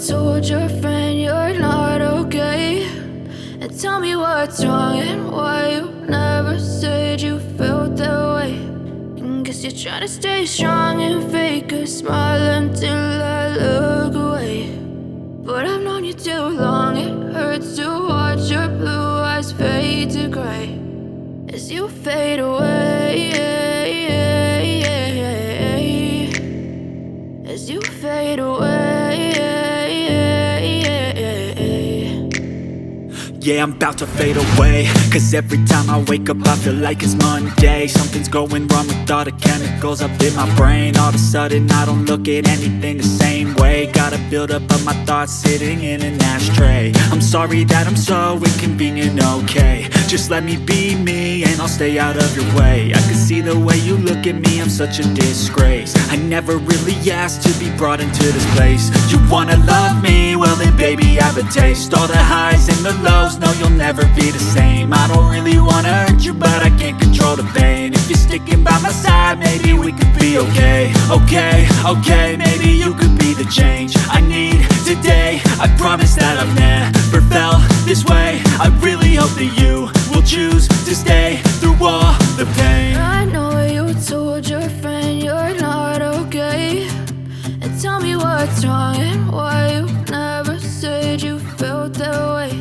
told your friend you're not okay, and tell me what's wrong and why you never said you felt that way. And guess you're trying to stay strong and fake a smile until I look away. But I've known you too long, it hurts to watch your blue eyes fade to gray as you fade away, as you fade away. Yeah, I'm about to fade away, cause every time I wake up I feel like it's Monday. Something's going wrong with all the chemicals up in my brain. All of a sudden I don't look at anything the same way. Gotta build up of my thoughts sitting in an ashtray. I'm sorry that I'm so inconvenient, okay. Just let me be me and I'll stay out of your way. I can see the way you look at me, I'm such a disgrace. I never really asked to be brought into this place. You wanna love me? Well then baby have a taste. All the highs and the lows, no you'll never be the same. I don't really wanna hurt you but I can't control the pain. If you're sticking by my side maybe we could be okay. Okay, maybe you could be the change I need today. I promise that I've never felt this way. I really hope that you will choose to stay through all the pain. I know you told your friend you're not okay, and tell me what's wrong and why you never said you felt that way.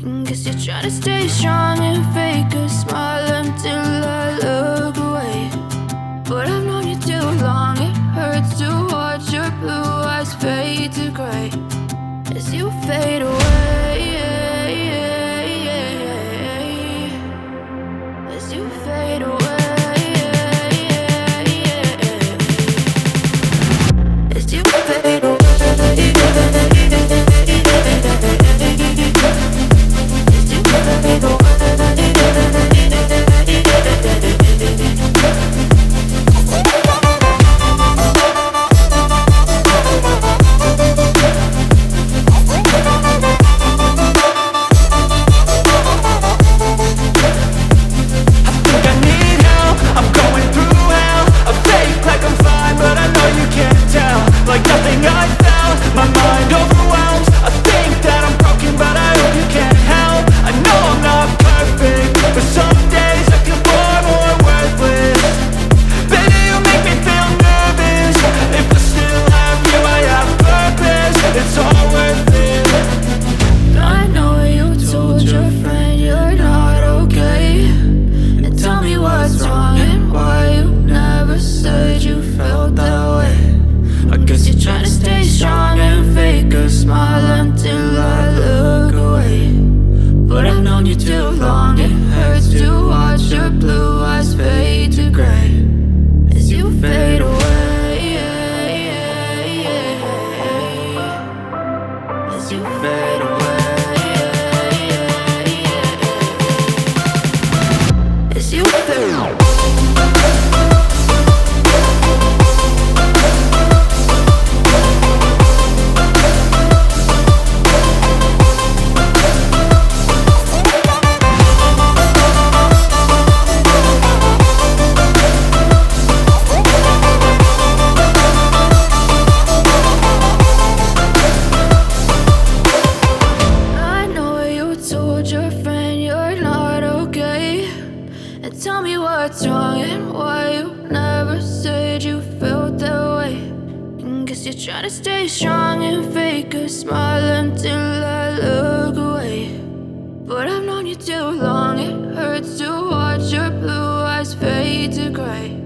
And guess you're trying to stay strong and fake a smile until I look away. But I've known you too long, it hurts to watch your blue eyes fade to gray as you fade away, as you fade away, as you fade away. Like nothing I felt, my mind overwhelmed. I think that I'm broken, but I hope you can't help. I know I'm not perfect, but some days I feel far more worthless. Baby, you make me feel nervous. If I still have you, I have purpose. It's all worth it. I know you told your friend you're not okay, and tell me what's wrong and why you never said you felt that way. I guess you're trying to stay strong and fake a smile until I look away. But I've known you too long, it hurts to watch your blue eyes fade to gray as you fade away, as you fade away, as you fade away. Tell me what's wrong and why you never said you felt that way. And guess you're trying to stay strong and fake a smile until I look away. But I've known you too long, it hurts to watch your blue eyes fade to gray